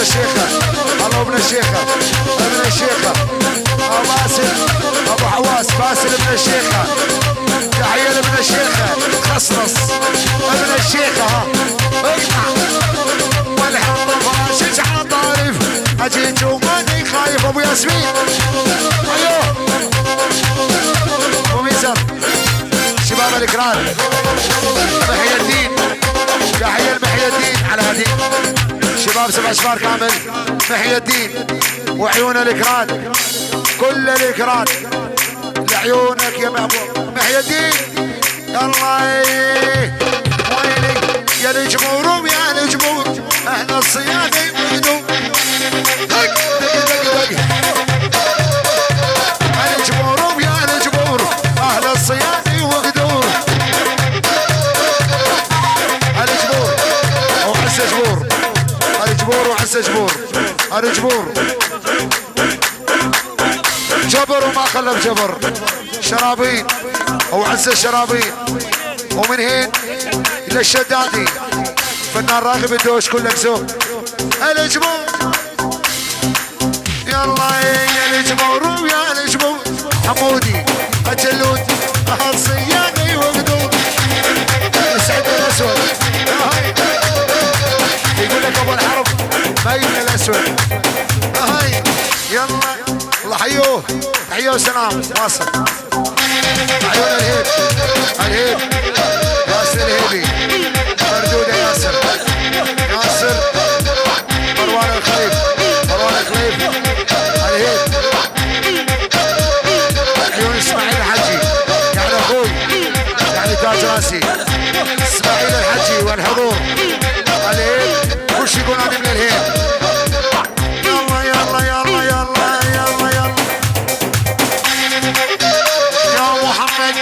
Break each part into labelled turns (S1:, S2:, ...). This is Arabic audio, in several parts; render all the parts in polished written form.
S1: ابن الشيخة، الله ابن الشيخة، ابن الشيخة، ابو باسل، ابو حواس، باسل ابن الشيخة، تحية لابن الشيخة، خصص ابن الشيخة، ها اقطع والحظ فاشش عطارف، اجيك وماني خايف ابو ياسمين، ايوه ابو ميسر، شباب الاكرام، محي الدين، تحية لمحي الدين على هدي شباب 7 اشبار كامل، محي الدين وعيون الاكراد، كل الاكراد لعيونك يا محبوب محي الدين، الله ويلي يا الجمهور يا الجمهور، احنا الصيادة يبعدوا الجمهور يا الجمهور، اهل الصيادة يوقدوا الجمهور وعز جبور، الجبور وعز جبور، الجبور جبر وما خلف جبر، شرابين وعز الشرابين، ومن هين الى الشدادي فنان راغب الدوش كلك ذوق، الجبور يلا يا الجبور ويا الجبور، حمودي الجلود اهل صيادة يوقدوا سعد الاسود، يقول لك ابو الحرب ما يبنى الاسود، هاي يلا الله حيوه، تحية وسلام واصل، عيون الهيب، الهيب ياسر الهيبي، مردودة ياسر، ياسر مروان الخليف، مروان الخليف، الهيب عيون اسماعيل الحجي، يعني اخوي يعني تاج راسي، اسماعيل الحجي والحضور، الهيب وش يقول انا من الهيب، يلا يلا يلا يلا يلا يلا يا محمد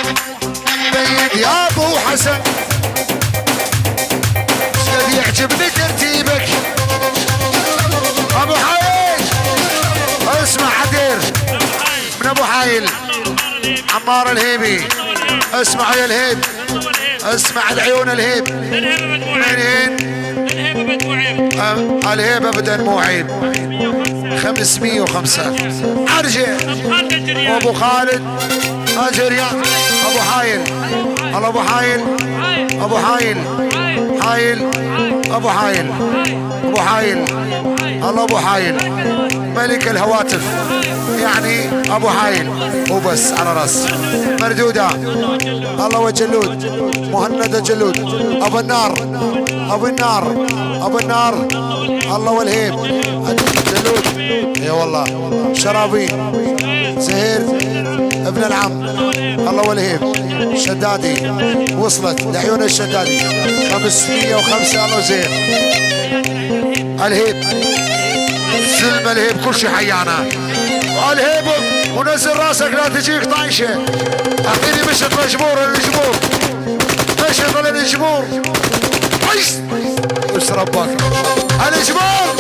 S1: بيد يا ابو حسن، شقد يعجبني ترتيبك ابو حايل، اسمع عدير من ابو حايل عمار الهيبي، اسمع يا الهيب، اسمع العيون الهيب، منين الهيبة بدن موعين 505 عرجة، وابو خالد اجريان، ابو حايل، الله ابو حايل، ابو حايل، حايل ابو حايل، ابو حايل، الله ابو حايل ملك الهواتف، يعني ابو حايل وبس على راس مردودة، الله وجلود مهند جلود، ابو النار، ابو النار، ابو النار، الله والهيب جلود، يا والله شرابين، زهير ابن العم، الله والهيب، شدادي وصلت لعيون الشدادي 505، الله زين الهيب، سلم الهيب كل شي حيانا، الهيب ونزل راسك لا تجيك طايشه، اعطيني مشط الجبور، الجبور مشط الجبور، عيش وش ربك الجبور،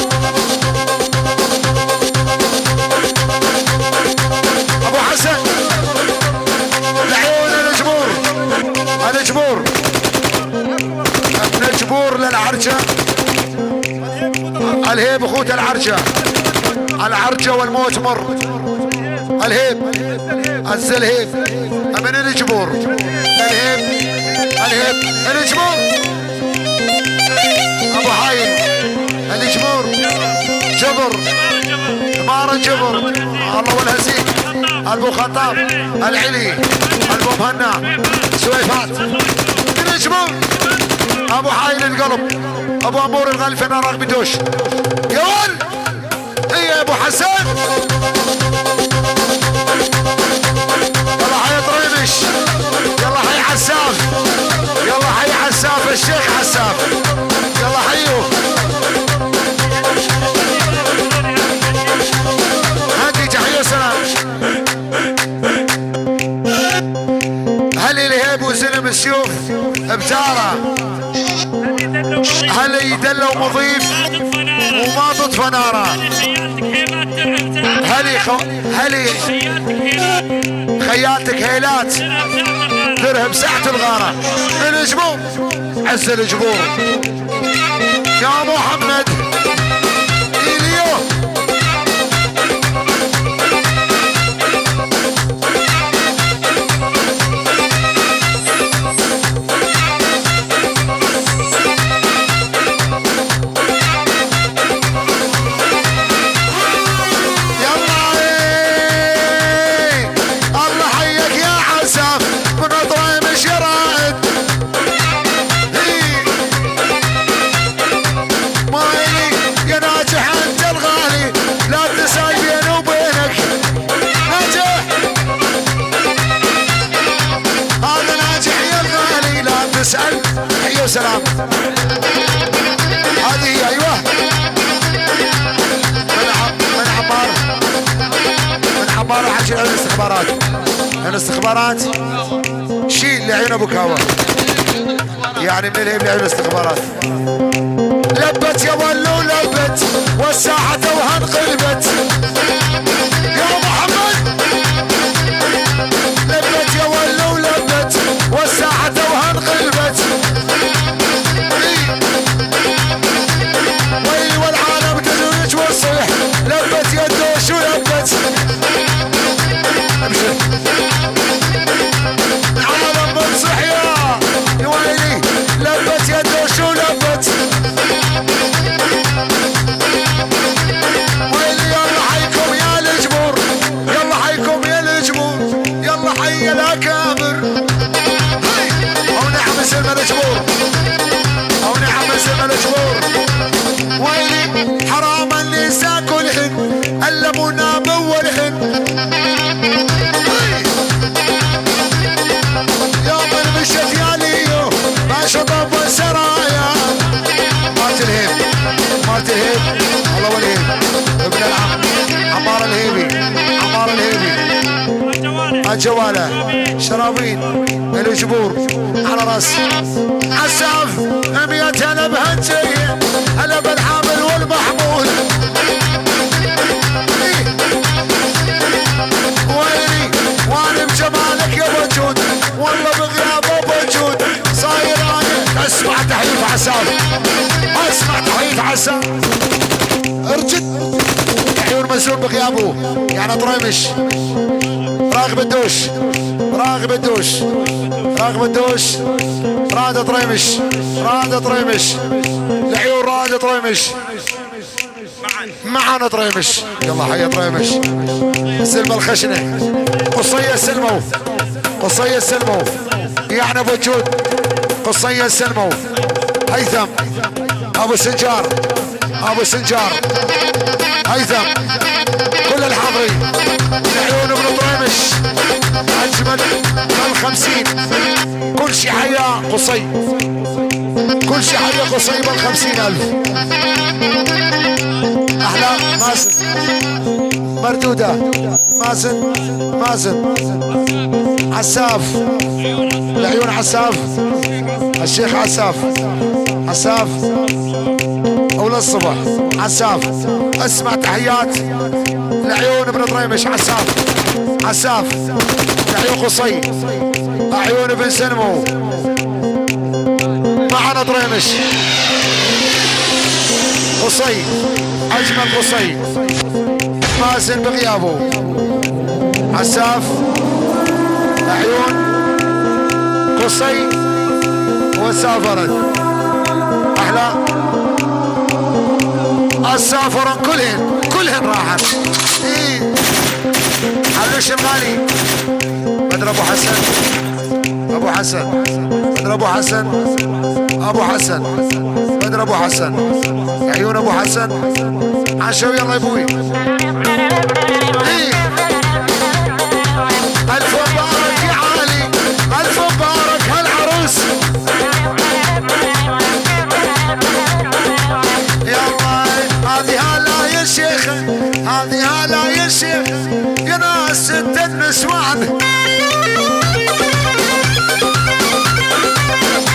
S1: ابو حسن لعيون الجبور، الجبور ابن الجبور للعرجه، الهيب اخوته العرجه، العرجه والموت مر، الهيب عز الهيب من الجبور، الهيب الهيب الجبور، ابو حايل الجبور، جبر مار جبر، الله والهزيم، ابو خطاب العلي، ابو مهنا سويفات الجبور، ابو حايل القلب، ابو امور الغلفه نراك بدوش، يا ول هي يا ابو حسن، يلا حي طريمش، يلا حي حساف، يلا حي حساف الشيخ حساف، يلا حيوه هدي تحيه وسلام، هل الهيب وزلم السيوف بتاره، هل يدلوا مضيف وما تطفى ناره، هل خيالتك هيلات درهم ساعة الغارة، الجبور عز الجبور يا محمد الاستخبارات شيل لعيون ابو كاوة يعني من الهيب لعيون الاستخبارات لبت يا ولو لبت والساعة توها انقلبت يا محمد لبت يا ولو لبت والساعة توها انقلبت ويلي والعالم تزوج والصيح لبت يدوش ولبت ابشر العالم بنصح يا ويلي لبت يدوش ولبت ويلي يلا حيكم يا الجمهور يلا حيكم يا الجمهور يلا حي الاكابر او نعم سلمى الجمهور او نعم سلمى الجمهور ويلي حرام النساء كلهن علمونا بولهن يوم المشت يا ليو ما شطب السرايا مالت الهيب مالت الهيب الله والهيب ابن العم عمار الهيبي عمار الهيبي الجواله شرابين الجبور على راس عساف 100 هلا بهنجيه هلا بالحامل والمحمول ويلي وانا بجمالك يا وجود والله بغيابه وجود صاير انا اسمع تحيف عساف اسمع تحيف عساف ارجد عيون مسؤول بغيابه يعني طريمش راغب الدوش راغب الدوش راغب الدوش راد طريمش راد طريمش العيون راد طريمش معانا طريمش يلا حيا طريمش سلمى الخشنه قصيه سلمو قصيه سلمو يعني ابو وجود قصيه سلمو هيثم ابو سنجار ابو سنجار هيثم كل الحاضرين العيون ابن طريمش اجمل من 50 كل شي حيا قصي كل شي حيا قصي من 50,000 احلى مازن مردوده مازن مازن عساف العيون عساف الشيخ عساف عساف اول الصبح عساف اسمع تحيات العيون ابن طريمش عساف عساف العيون قصي عيون ابن سلمو معنا طريمش قصي اجمل قصي مازن بغيابه عساف عيون قصي وسافرت احلى السافرة كلهن راحت ايه علوش الغالي بدر ابو حسن ابو حسن بدر ابو حسن ابو حسن بدر ابو حسن عيون ابو حسن عشاو يلا يا ابوي ايه الف مبارك يا علي الف مبارك هالعروس يلا هذه هلا يا شيخ هذه هلا يا شيخ يا ناس 6 نسوان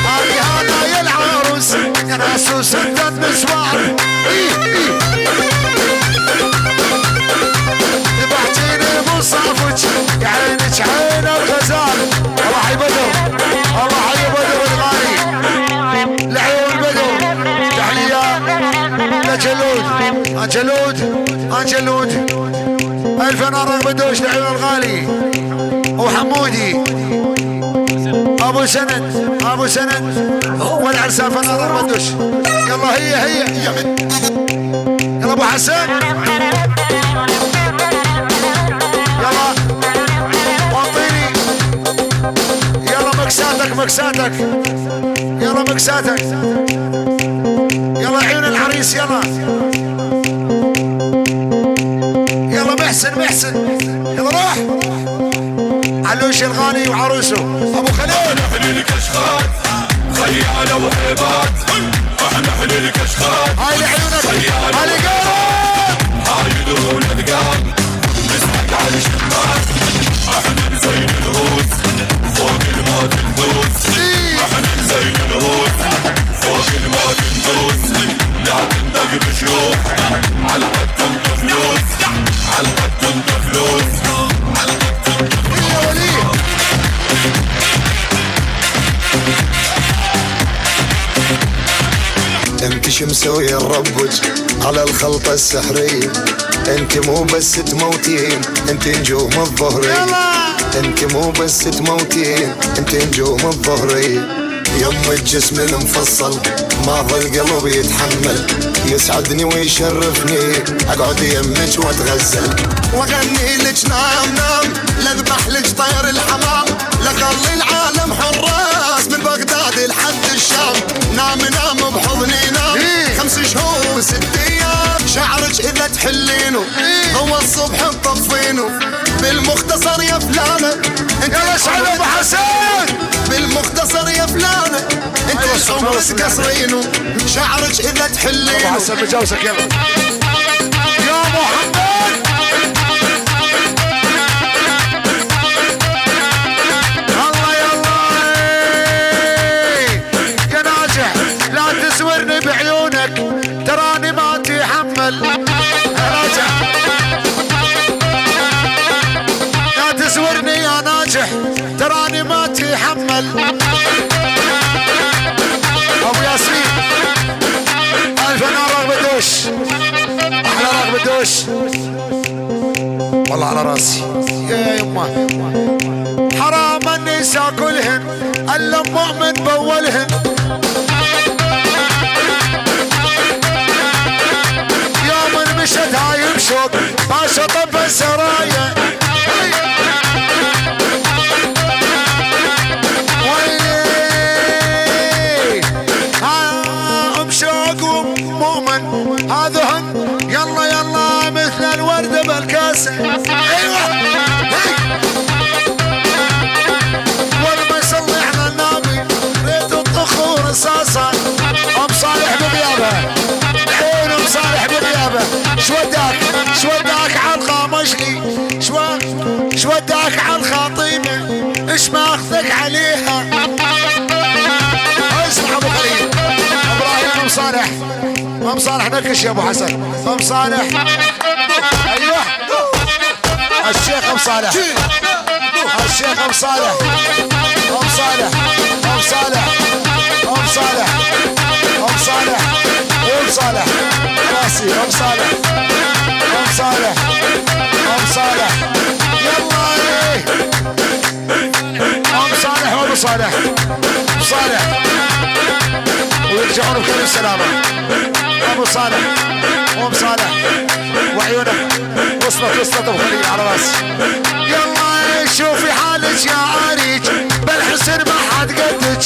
S1: هذه هلا يا العروس يا ناس 6 نسوان ذبحتيني بصافك يا عينك عين الغزال الله حي بدر الله حي بدر الغالي لعيون بدر تحلية لجلود انجلود انجلود الف نار بدوش لعيون الغالي وحمودي ابو سند ابو سند والعرسان فنار بدوش يلا هي يلا ابو حسن يلا واعطيني يلا مكساتك يلا مكساتك يلا عيون العريس يلا محسن يلا روح علوش الغالي وعروسه ابو خليل
S2: احنا حليل كشخات خيانة وحبات احنا حليل كشخات
S1: هاي لعيونك هاي لقاء
S2: هاي دون اذقان نسمع على الشمات احنا نزين الروح
S3: مسوي الربج على الخلطة السحرية. انت مو بس تموتين، انت نجوم الظهرية. انت مو بس تموتين، انت نجوم الظهرية. يم الجسم المفصل ما ظل قلب يتحمل، يسعدني ويشرفني اقعد يمك واتغزل، واغني لك نام نام، لاذبح لك طير الحمام، لخلي العالم حراس من بغداد لحد الشام. نام نام بحضني نام، 5 شهور و6 ايام، شعرك اذا تحلينه هو الصبح تطفينه. بالمختصر يا فلانه
S1: يلا سعد ابو حسن،
S3: بالمختصر يا فلانه انت عمرك قصرينه، شعرك اذا تحلينه.
S1: ابو حسن مجوزك يلا يا محمد. الله يلا يا ناجح، لا تزورني بعيونك تراني ما تحمل. يا ناجح لا تزورني يا ناجح تراني ما تحمل. ابو ياسمين الفنان رغم دوش، احلى رغم دوش والله على راسي يا يمه. حرام النساء كلهن الا مؤمن بولهن، يوم المشهد هاي مشوق ما شطب السرايا. هذهن يلا يلا مثل الوردة بالكاسة. ايوه والما يصلي على النبي ريت الطخور رصاصة. ام صالح بغيابه عين ام صالح بغيابه. شوداك على القامشلي، شوداك على الخاطيمة، ايش ما اخذك عليها. اسمع ابو خليل ابراهيم ام صالح، ام صالح نكش يا ابو حسن. ام صالح ايوه الشيخ ام صالح، الشيخ ام صالح، ام صالح، ام صالح، ام صالح، ام صالح، ام صالح راسي. ام صالح، ام صالح، ام صالح يلا ايه. ام صالح وابو صالح، ابو صالح ويرجعون بكل السلامة. ابو صالح وام صالح وعيونك وصلت ابو خليل على راسي. يلا شوفي حالك يا عريج بالحسن ما حد قدك.